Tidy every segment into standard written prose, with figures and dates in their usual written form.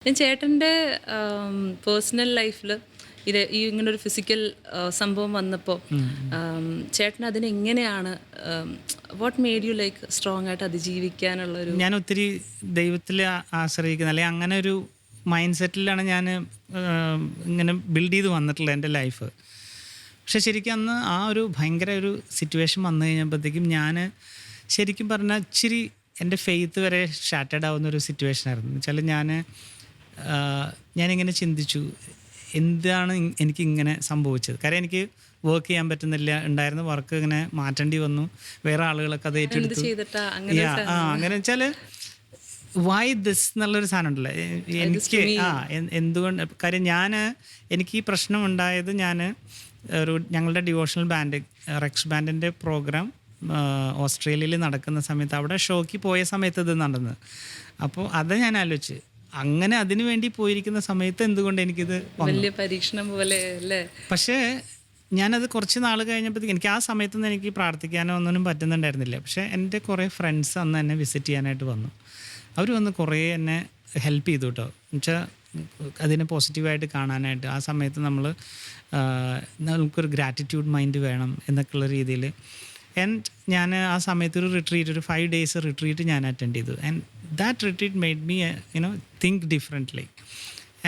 ചേട്ടൻ്റെ പേഴ്സണൽ ലൈഫിൽ ഈ ഇങ്ങനൊരു ഫിസിക്കൽ സംഭവം വന്നപ്പോൾ ചേട്ടൻ അതിനെങ്ങനെയാണ് what made you like strong ആയിട്ട് അതിജീവിക്കാനുള്ളൊരു? ഞാൻ ഒത്തിരി ദൈവത്തിൽ ആശ്രയിക്കുന്ന അല്ലെങ്കിൽ അങ്ങനെ ഒരു മൈൻഡ് സെറ്റിലാണ് ഞാൻ ഇങ്ങനെ ബിൽഡ് ചെയ്ത് വന്നിട്ടുള്ളത് എൻ്റെ ലൈഫ്. പക്ഷെ ശരിക്കും അന്ന് ആ ഒരു ഭയങ്കര ഒരു സിറ്റുവേഷൻ വന്നു കഴിഞ്ഞപ്പോഴത്തേക്കും ഞാൻ ശരിക്കും പറഞ്ഞാൽ ഇച്ചിരി എൻ്റെ ഫെയ്ത്ത് വരെ ഷാറ്റേഡ് ആവുന്നൊരു സിറ്റുവേഷൻ ആയിരുന്നു. എന്ന് വെച്ചാൽ ഞാനിങ്ങനെ ചിന്തിച്ചു, എന്താണ് എനിക്കിങ്ങനെ സംഭവിച്ചത്. കാര്യം എനിക്ക് വർക്ക് ചെയ്യാൻ പറ്റുന്നില്ല, ഉണ്ടായിരുന്ന വർക്ക് ഇങ്ങനെ മാറ്റേണ്ടി വന്നു, വേറെ ആളുകളൊക്കെ അത് ഏറ്റെടുത്തു. അങ്ങനെ വെച്ചാൽ വൈ ദിസ് എന്നുള്ളൊരു സാധനം ഉണ്ടല്ലോ എനിക്ക്. എന്തുകൊണ്ട്? കാര്യം എനിക്ക് ഈ പ്രശ്നം ഉണ്ടായത് ഞങ്ങളുടെ ഡിവോഷണൽ ബാൻഡ് റെക്സ് ബാൻഡിൻ്റെ പ്രോഗ്രാം ഓസ്ട്രേലിയയിൽ നടക്കുന്ന സമയത്ത് അവിടെ ഷോയ്ക്ക് പോയ സമയത്ത് ഇത് നടന്നത്. അപ്പോൾ അത് ഞാൻ ആലോചിച്ച്, അങ്ങനെ അതിനു വേണ്ടി പോയിരിക്കുന്ന സമയത്ത് എന്തുകൊണ്ട് എനിക്കിത് വലിയ പരീക്ഷണം പോലെ അല്ലേ? പക്ഷേ ഞാനത് കുറച്ച് നാൾ കഴിഞ്ഞപ്പോഴത്തേക്ക് എനിക്ക് ആ സമയത്തൊന്നും എനിക്ക് പ്രാർത്ഥിക്കാനോ ഒന്നിനും പറ്റുന്നുണ്ടായിരുന്നില്ല. പക്ഷേ എൻ്റെ കുറേ ഫ്രണ്ട്സ് അന്ന് എന്നെ വിസിറ്റ് ചെയ്യാനായിട്ട് വന്നു. അവർ വന്ന് കുറേ എന്നെ ഹെൽപ്പ് ചെയ്തു കേട്ടോ. എന്നുവെച്ചാൽ അതിനെ പോസിറ്റീവായിട്ട് കാണാനായിട്ട്. ആ സമയത്ത് നമുക്കൊരു ഗ്രാറ്റിറ്റ്യൂഡ് മൈൻഡ് വേണം എന്നൊക്കെയുള്ള രീതിയിൽ. ആൻഡ് ഞാൻ ആ സമയത്ത് ഒരു 5 days റിട്രീറ്റ് ഞാൻ അറ്റൻഡ് ചെയ്തു. And that retreat made me think differently.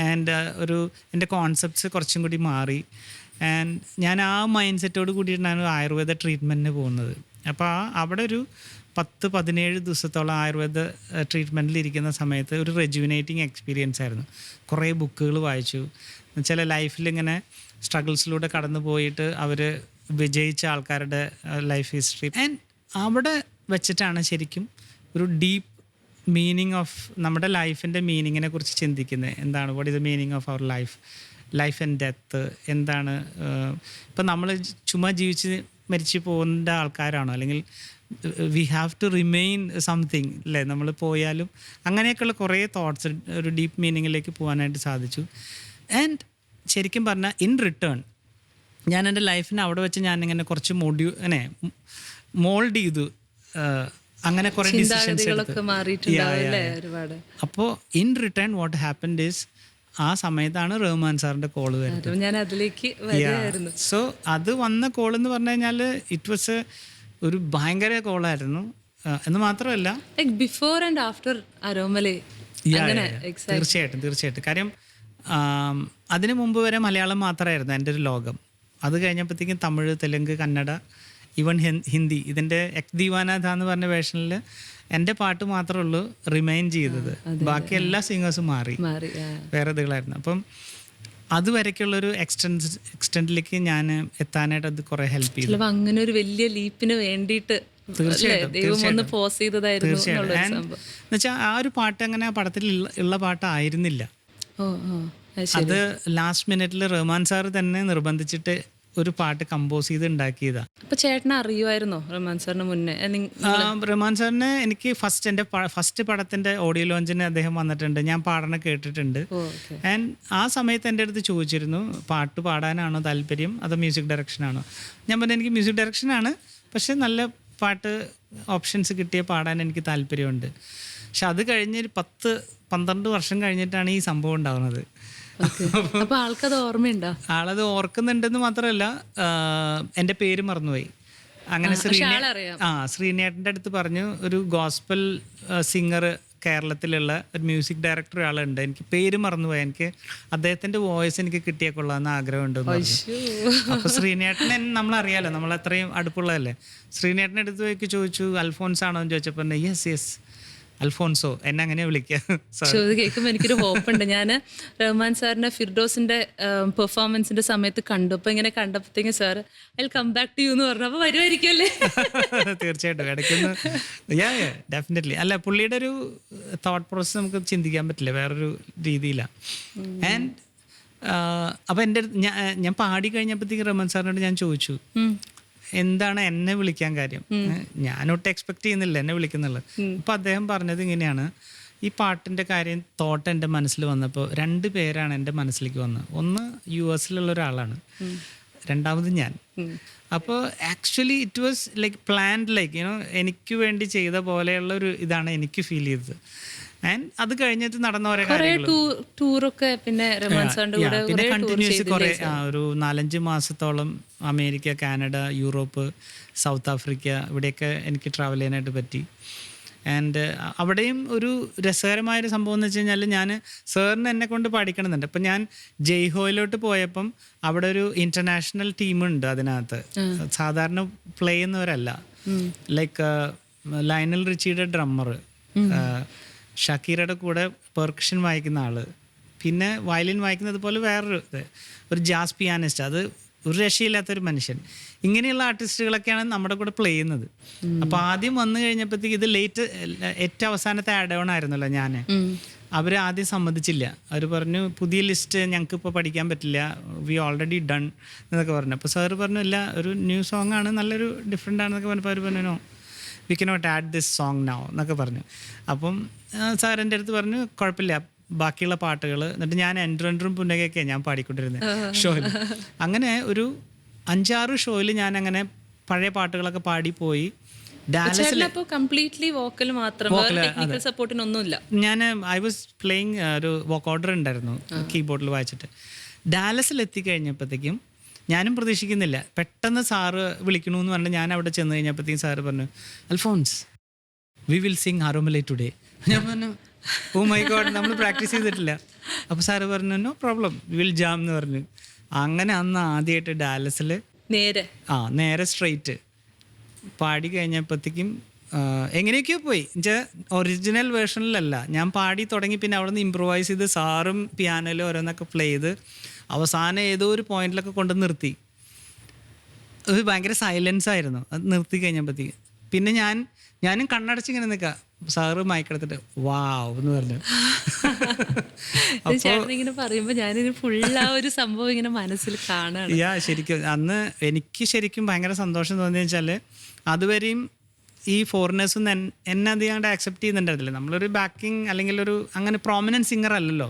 And എൻ്റെ കോൺസെപ്റ്റ്സ് കുറച്ചും കൂടി മാറി. ആൻഡ് ഞാൻ ആ മൈൻഡ് സെറ്റോട് കൂടിയിട്ടാണ് ആയുർവേദ ട്രീറ്റ്മെൻറ്റിന് പോകുന്നത്. അപ്പോൾ അവിടെ ഒരു 10-17 ദിവസത്തോളം ആയുർവേദ ട്രീറ്റ്മെൻറ്റിൽ ഇരിക്കുന്ന സമയത്ത് ഒരു റെജുവിനേറ്റിംഗ് എക്സ്പീരിയൻസ് ആയിരുന്നു. കുറേ ബുക്കുകൾ വായിച്ചു. എന്നുവെച്ചാൽ ലൈഫിലിങ്ങനെ സ്ട്രഗിൾസിലൂടെ കടന്നു പോയിട്ട് അവർ വിജയിച്ച ആൾക്കാരുടെ ലൈഫ് ഹിസ്റ്ററി. ആൻഡ് അവിടെ വെച്ചിട്ടാണ് ശരിക്കും ഒരു ഡീപ്പ് മീനിങ് ഓഫ് നമ്മുടെ ലൈഫിൻ്റെ മീനിങ്ങിനെ കുറിച്ച് ചിന്തിക്കുന്നത്. എന്താണ് what is the meaning of our life and death? എന്താണ് ഇപ്പം നമ്മൾ ചുമ്മാ ജീവിച്ച് മരിച്ചു പോകുന്ന ആൾക്കാരാണോ, അല്ലെങ്കിൽ we have to remain something അല്ലേ? നമ്മൾ പോയാലും അങ്ങനെയൊക്കെയുള്ള കുറേ തോട്ട്സ് ഒരു ഡീപ്പ് മീനിങ്ങിലേക്ക് പോകാനായിട്ട് സാധിച്ചു. ആൻഡ് ശരിക്കും പറഞ്ഞാൽ ഇൻ റിട്ടേൺ ഞാൻ എൻ്റെ ലൈഫിനെ അവിടെ വെച്ച് ഞാനിങ്ങനെ കുറച്ച് മോൾഡ് ചെയ്തു. അങ്ങനെ കുറേ ഡിസിഷൻസ് എടുത്തു. അപ്പോൾ in return what happened is ആ സമയത്താണ് റഹ്മാൻ സാറിൻ്റെ കോള് വരുന്നത്. ഞാൻ അതിലേക്ക് വരികയായിരുന്നു. സോ അത് വന്ന കോൾ എന്ന് പറഞ്ഞു കഴിഞ്ഞാൽ ഇറ്റ് വാസ് ഒരു ഭയങ്കര കോളായിരുന്നു. എന്ന് മാത്രമല്ല ബിഫോർ ആൻഡ് ആഫ്റ്റർ അരോമലേ. തീർച്ചയായിട്ടും. കാര്യം അതിനു മുമ്പ് വരെ മലയാളം മാത്രമായിരുന്നു എൻ്റെ ഒരു ലോകം. അത് കഴിഞ്ഞപ്പോഴത്തേക്കും തമിഴ്, തെലുങ്ക്, കന്നഡ, ഈവൻ ഹിന്ദി. ഇതിൻ്റെ എക് ദീവാനാഥ എന്ന് പറഞ്ഞ വേർഷനിൽ എൻ്റെ പാട്ട് മാത്രമേ ഉള്ളൂ റിമൈൻ ചെയ്തത്. ബാക്കി എല്ലാ സിംഗേഴ്സും മാറി വേറെ ഇതുകളായിരുന്നു. അപ്പം അതുവരയ്ക്കുള്ളൊരു എക്സ്റ്റെൻഡിലേക്ക് ഞാൻ എത്താനായിട്ട് അത് കുറേ ഹെൽപ്പ് ചെയ്തു. അങ്ങനെ ഒരു വലിയ ലീപ്പിന് വേണ്ടിയിട്ട് തീർച്ചയായിട്ടും. എന്നുവെച്ചാൽ ആ ഒരു പാട്ട് അങ്ങനെ ആ പടത്തിൽ ഉള്ള പാട്ടായിരുന്നില്ല. അത് ലാസ്റ്റ് മിനിറ്റിൽ റഹ്മാൻ സാർ തന്നെ നിർബന്ധിച്ചിട്ട് ഒരു പാട്ട് കമ്പോസ് ചെയ്ത് ഉണ്ടാക്കിയതാ. അപ്പൊ ചേട്ടനെ അറിയുമായിരുന്നോ റഹ്മാൻ സാറിന് മുന്നേ? റഹ്മാൻ സാറിന് എനിക്ക് എൻ്റെ ഫസ്റ്റ് പടത്തിന്റെ ഓഡിയോ ലോഞ്ചിന് അദ്ദേഹം വന്നിട്ടുണ്ട്. ഞാൻ പാടണ കേട്ടിട്ടുണ്ട്. ആൻഡ് ആ സമയത്ത് എൻ്റെ അടുത്ത് ചോദിച്ചിരുന്നു, പാട്ട് പാടാനാണോ താല്പര്യം അതോ മ്യൂസിക് ഡയറക്ഷനാണോ? ഞാൻ പറഞ്ഞു എനിക്ക് മ്യൂസിക് ഡയറക്ഷനാണ്, പക്ഷെ നല്ല പാട്ട് ഓപ്ഷൻസ് കിട്ടിയ പാടാൻ എനിക്ക് താല്പര്യമുണ്ട്. പക്ഷെ അത് കഴിഞ്ഞൊരു 10-12 വർഷം കഴിഞ്ഞിട്ടാണ് ഈ സംഭവം ഉണ്ടാകുന്നത്. ആളത് ഓർക്കുന്നുണ്ടെന്ന് മാത്രമല്ല എൻ്റെ പേര് മറന്നുപോയി. അങ്ങനെ ശ്രീനേട്ടൻ്റെ അടുത്ത് പറഞ്ഞു, ഒരു ഗോസ്പൽ സിംഗർ കേരളത്തിലുള്ള ഒരു മ്യൂസിക് ഡയറക്ടർ ഒരാളുണ്ട്, എനിക്ക് പേര് മറന്നുപോയി, എനിക്ക് അദ്ദേഹത്തിൻ്റെ വോയിസ് എനിക്ക് കിട്ടിയാൽ കൊള്ളാമെന്ന് ആഗ്രഹമുണ്ടെന്ന് പറഞ്ഞു. അപ്പോൾ ശ്രീനേട്ടനെ നമ്മളറിയാലോ, നമ്മൾ അത്രയും അടുപ്പുള്ളതല്ലേ. ശ്രീനേട്ടൻ്റെ അടുത്ത് പോയി ചോദിച്ചു, അൽഫോൻസ് ആണോ എന്ന് ചോദിച്ചപ്പോൾ യെസ് അൽഫോൻസോ എന്നെ അങ്ങനെ വിളിക്കാം. കേൾക്കുമ്പോൾ എനിക്കൊരു ഹോപ്പുണ്ട്. ഞാൻ റഹ്മാൻ സാറിനെ ഫിർഡോസിന്റെ പെർഫോമൻസിന്റെ സമയത്ത് കണ്ടു. അപ്പോൾ ഇങ്ങനെ കണ്ടപ്പോഴത്തേക്കും sir I will come back to you എന്ന് പറഞ്ഞു. അപ്പോൾ വരുമായിരിക്കുമല്ലേ? തീർച്ചയായിട്ടും ഇടയ്ക്കൊന്ന് ഡെഫിനറ്റ്ലി. അല്ല, പുള്ളിയുടെ ഒരു തോട്ട് പ്രോസസ് നമുക്ക് ചിന്തിക്കാൻ പറ്റില്ല, വേറൊരു രീതിയിലാണ്. ആൻഡ് അപ്പോൾ ഞാൻ പാടി കഴിഞ്ഞപ്പോഴത്തേക്ക് റഹ്മാൻ സാറിനോട് ഞാൻ ചോദിച്ചു, എന്താണ് എന്നെ വിളിക്കാൻ കാര്യം? ഞാനൊട്ട് എക്സ്പെക്ട് ചെയ്യുന്നില്ല എന്നെ വിളിക്കുന്നുള്ളത്. അപ്പോൾ അദ്ദേഹം പറഞ്ഞത് ഇങ്ങനെയാണ്, ഈ പാട്ടിൻ്റെ കാര്യം തോട്ട് എൻ്റെ മനസ്സിൽ വന്നപ്പോൾ 2 പേരാണ് എൻ്റെ മനസ്സിലേക്ക് വന്നത്. ഒന്ന് US ഒരാളാണ്, രണ്ടാമത് ഞാൻ. അപ്പോൾ actually it was like planned, like എനിക്ക് വേണ്ടി ചെയ്ത പോലെയുള്ള ഒരു ഇതാണ് എനിക്ക് ഫീൽ ചെയ്തത്. ആൻഡ് അത് കഴിഞ്ഞിട്ട് നടന്ന ഓരോ കുറെ കാര്യങ്ങൾ ടൂറൊക്കെ പിന്നെ റഹ്മാൻ സാറിന്റെ കൂടെ പിന്നെ കുറെ ടൂർ കണ്ടിന്യൂസ് കുറേ ചെയ്തില്ലേ ഒരു 4-5 മാസത്തോളം America, Canada, Europe, south Africa ഇവിടെയൊക്കെ എനിക്ക് ട്രാവൽ ചെയ്യാനായിട്ട് പറ്റി. ആൻഡ് അവിടെയും ഒരു രസകരമായൊരു സംഭവം എന്ന് വെച്ച് കഴിഞ്ഞാൽ ഞാൻ സാറിന് എന്നെ കൊണ്ട് പഠിക്കണമെന്നുണ്ട്. അപ്പം ഞാൻ ജയ്ഹോയിലോട്ട് പോയപ്പം അവിടെ ഒരു ഇൻ്റർനാഷണൽ ടീമുണ്ട് അതിനകത്ത്. സാധാരണ പ്ലേ ചെയ്യുന്നവരല്ല. ലൈക്ക് ലയണൽ റിച്ചിയുടെ ഡ്രമ്മർ, ഷക്കീറയുടെ കൂടെ പെർക്കഷൻ വായിക്കുന്ന ആള്, പിന്നെ വയലിൻ വായിക്കുന്നത് പോലെ വേറൊരു ഒരു ജാസ് പിയാനിസ്റ്റ്, അത് ഒരു രക്ഷയില്ലാത്തൊരു മനുഷ്യൻ. ഇങ്ങനെയുള്ള ആർട്ടിസ്റ്റുകളൊക്കെയാണ് നമ്മുടെ കൂടെ പ്ലേ ചെയ്യുന്നത്. അപ്പോൾ ആദ്യം വന്നു കഴിഞ്ഞപ്പോഴത്തേക്ക് ഇത് ഏറ്റവും അവസാനത്തെ ആഡ് ഓൺ ആയിരുന്നല്ലോ ഞാൻ. അവർ ആദ്യം സമ്മതിച്ചില്ല. അവർ പറഞ്ഞു പുതിയ ലിസ്റ്റ് ഞങ്ങൾക്ക് ഇപ്പോൾ പഠിക്കാൻ പറ്റില്ല, വി ഓൾറെഡി ഡൺ എന്നൊക്കെ പറഞ്ഞു. അപ്പോൾ സാറ് പറഞ്ഞു ഇല്ല, ഒരു ന്യൂ സോങ് ആണ്, നല്ലൊരു ഡിഫറെൻ്റ് ആണെന്നൊക്കെ പറഞ്ഞപ്പോൾ അവർ പറഞ്ഞു no we cannot add this song now എന്നൊക്കെ പറഞ്ഞു. അപ്പം സാർ എൻ്റെ അടുത്ത് പറഞ്ഞു കുഴപ്പമില്ല, ബാക്കിയുള്ള പാട്ടുകൾ. എന്നിട്ട് ഞാൻ എൻട്രൻഡറും പുന്നകയൊക്കെ ഞാൻ പാടിക്കൊണ്ടിരുന്നത് ഷോയിൽ. അങ്ങനെ ഒരു 5-6 ഷോയിൽ ഞാൻ അങ്ങനെ പഴയ പാട്ടുകളൊക്കെ പാടിപ്പോയി. ഡാലസിൽ കംപ്ലീറ്റ്ലി വോക്കൽ മാത്രം, ടെക്നിക്കൽ സപ്പോർട്ടിനൊന്നുമില്ല. ഞാൻ ഐ വാസ് പ്ലേയിങ് ഒരു വോക്ക് ഓർഡർ ഉണ്ടായിരുന്നു കീബോർഡിൽ വായിച്ചിട്ട്. ഡാലസിൽ എത്തിക്കഴിഞ്ഞപ്പോഴത്തേക്കും ഞാനും പ്രതീക്ഷിക്കുന്നില്ല, പെട്ടെന്ന് സാറ് വിളിക്കണമെന്ന് പറഞ്ഞിട്ട് ഞാൻ അവിടെ ചെന്ന് കഴിഞ്ഞപ്പോഴത്തേക്കും സാറ് പറഞ്ഞു അൽഫോൺസ് വി വിൽ സിങ് ആരോമലൈ ടുഡേ. ഞാൻ പറഞ്ഞു ഓ മൈ ഗോഡ്, നമ്മൾ പ്രാക്ടീസ് ചെയ്തിട്ടില്ല. അപ്പോൾ സാറ് പറഞ്ഞു no problem we will jam എന്ന് പറഞ്ഞു. അങ്ങനെ അന്ന് ആദ്യമായിട്ട് ഡാലസിൽ നേരെ സ്ട്രെയിറ്റ് പാടി കഴിഞ്ഞപ്പോഴത്തേക്കും എങ്ങനെയൊക്കെയോ പോയി. എന്നുവെച്ചാൽ ഒറിജിനൽ വേർഷനിലല്ല ഞാൻ പാടി തുടങ്ങി. പിന്നെ അവിടെ നിന്ന് ഇമ്പ്രൂവൈസ് ചെയ്ത് സാറും പിയാനോയിലും ഓരോന്നൊക്കെ പ്ലേ ചെയ്ത് അവസാനം ഏതോ ഒരു പോയിന്റിലൊക്കെ കൊണ്ട് നിർത്തി. അത് ഭയങ്കര സൈലൻസ് ആയിരുന്നു. അത് നിർത്തി കഴിഞ്ഞപ്പോഴത്തേക്ക് പിന്നെ ഞാനും കണ്ണടച്ചിങ്ങനെ നിൽക്കാം. സാറ് മയക്കെടുത്തിട്ട് വാവ് എന്ന് പറഞ്ഞു. ഇങ്ങനെ പറയുമ്പോൾ ഞാനിങ്ങനെ ഫുൾ ആ ഒരു സംഭവം ഇങ്ങനെ മനസ്സിൽ കാണാണ്. ശരിക്കും അന്ന് എനിക്ക് ശരിക്കും ഭയങ്കര സന്തോഷം തോന്നിയെന്ന് വെച്ചാൽ അതുവരെയും ഈ ഫോറിനേഴ്സും എന്നെ അധികം ആക്സെപ്റ്റ് ചെയ്യുന്നുണ്ടായിരുന്നില്ല. നമ്മളൊരു ബാക്കിംഗ് അല്ലെങ്കിൽ ഒരു അങ്ങനെ പ്രോമിനൻറ്റ് സിംഗർ അല്ലല്ലോ.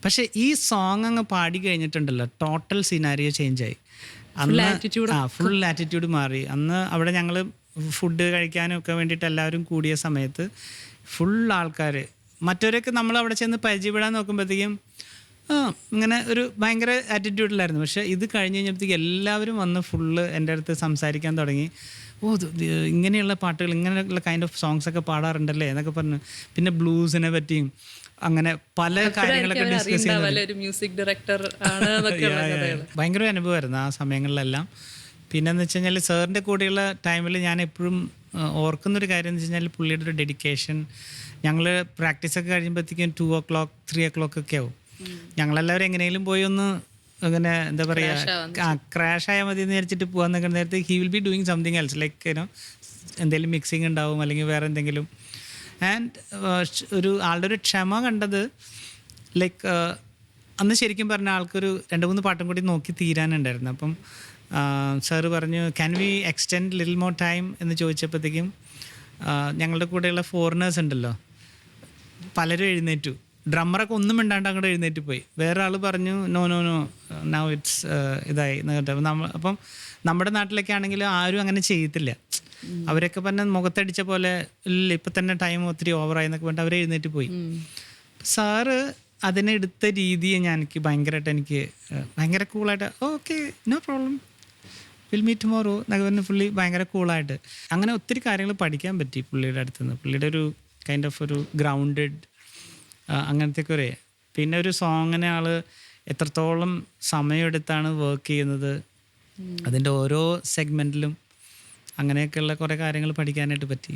പക്ഷെ ഈ സോങ് അങ്ങ് പാടി കഴിഞ്ഞിട്ടുണ്ടല്ലോ, ടോട്ടൽ സിനാരിയോ ചേഞ്ചായി. അന്ന് ഫുൾ ആറ്റിറ്റ്യൂഡ് മാറി. അന്ന് അവിടെ ഞങ്ങൾ ഫുഡ് കഴിക്കാനും ഒക്കെ വേണ്ടിയിട്ട് എല്ലാവരും കൂടിയ സമയത്ത് ഫുൾ ആൾക്കാർ, മറ്റവരൊക്കെ നമ്മൾ അവിടെ ചെന്ന് പരിചയപ്പെടാൻ നോക്കുമ്പോഴത്തേക്കും ഇങ്ങനെ ഒരു ഭയങ്കര ആറ്റിറ്റ്യൂഡിലായിരുന്നു. പക്ഷേ ഇത് കഴിഞ്ഞ് കഴിഞ്ഞപ്പോഴത്തേക്ക് എല്ലാവരും വന്ന് ഫുള്ള് എൻ്റെ അടുത്ത് സംസാരിക്കാൻ തുടങ്ങി. ഇങ്ങനെയുള്ള പാട്ടുകൾ, ഇങ്ങനെയുള്ള കൈൻഡ് ഓഫ് സോങ്സ് ഒക്കെ പാടാറുണ്ടല്ലേ എന്നൊക്കെ പറഞ്ഞു. പിന്നെ ബ്ലൂസിനെ പറ്റിയും അങ്ങനെ പല കാര്യങ്ങളൊക്കെ ഡിസ്കസ് ചെയ്യുന്നത് ഭയങ്കര അനുഭവമായിരുന്നു ആ സമയങ്ങളിലെല്ലാം. പിന്നെന്ന് വെച്ച് കഴിഞ്ഞാൽ സാറിൻ്റെ കൂടെയുള്ള ടൈമിൽ ഞാൻ എപ്പോഴും ഓർക്കുന്നൊരു കാര്യം എന്ന് വെച്ച് കഴിഞ്ഞാൽ പുള്ളിയുടെ ഒരു ഡെഡിക്കേഷൻ. ഞങ്ങൾ പ്രാക്ടീസൊക്കെ കഴിയുമ്പോഴത്തേക്കും 2 o'clock 3 o'clock ഒക്കെ ആവും. ഞങ്ങളെല്ലാവരും എങ്ങനെയെങ്കിലും പോയി ഒന്ന് അങ്ങനെ എന്താ പറയുക ക്രാഷ് ആയാൽ മതി എന്ന് വിചാരിച്ചിട്ട് പോകാൻ നേരത്തെ he will be doing something else, like എന്തെങ്കിലും മിക്സിങ് ഉണ്ടാവും അല്ലെങ്കിൽ വേറെ എന്തെങ്കിലും. ആൻഡ് ഒരു ആളുടെ ഒരു ക്ഷമ കണ്ടത്, ലൈക്ക് അന്ന് ശരിക്കും പറഞ്ഞ ആൾക്കൊരു 2-3 പാട്ടും കൂടി നോക്കി തീരാനുണ്ടായിരുന്നു. അപ്പം സാറ് പറഞ്ഞു can we extend little more time എന്ന് ചോദിച്ചപ്പോഴത്തേക്കും ഞങ്ങളുടെ കൂടെയുള്ള ഫോറിനേഴ്സ് ഉണ്ടല്ലോ പലരും എഴുന്നേറ്റു. ഡ്രമ്മറൊക്കെ ഒന്നും മിണ്ടാണ്ട് അങ്ങോട്ട് എഴുന്നേറ്റ് പോയി. വേറെ ആൾ പറഞ്ഞു no no no now it's ഇതായി കേട്ടോ. അപ്പം നമ്മുടെ നാട്ടിലൊക്കെ ആണെങ്കിൽ ആരും അങ്ങനെ ചെയ്യത്തില്ല. അവരൊക്കെ പറഞ്ഞ മുഖത്തടിച്ച പോലെ ഇല്ല ഇപ്പം തന്നെ ടൈം ഒത്തിരി ഓവറായി എന്നൊക്കെ പറഞ്ഞിട്ട് അവർ എഴുന്നേറ്റ് പോയി. സാറ് അതിനെടുത്ത രീതിയെ എനിക്ക് ഭയങ്കര കൂളായിട്ട് okay no problem will meet tomorrow എന്നൊക്കെ പറഞ്ഞ് പുള്ളി ഭയങ്കര കൂളായിട്ട് അങ്ങനെ ഒത്തിരി കാര്യങ്ങൾ പഠിക്കാൻ പറ്റി പുള്ളിയുടെ അടുത്ത് നിന്ന്. പുള്ളിയുടെ ഒരു കൈൻഡ് ഓഫ് ഒരു ഗ്രൗണ്ടഡ് അങ്ങനത്തെ കുറേ. പിന്നെ ഒരു സോങ്ങിനെ ആൾ എത്രത്തോളം സമയമെടുത്താണ് വർക്ക് ചെയ്യുന്നത്, അതിൻ്റെ ഓരോ സെഗ്മെൻറ്റിലും അങ്ങനെയൊക്കെയുള്ള കുറേ കാര്യങ്ങൾ പഠിക്കാനായിട്ട് പറ്റി.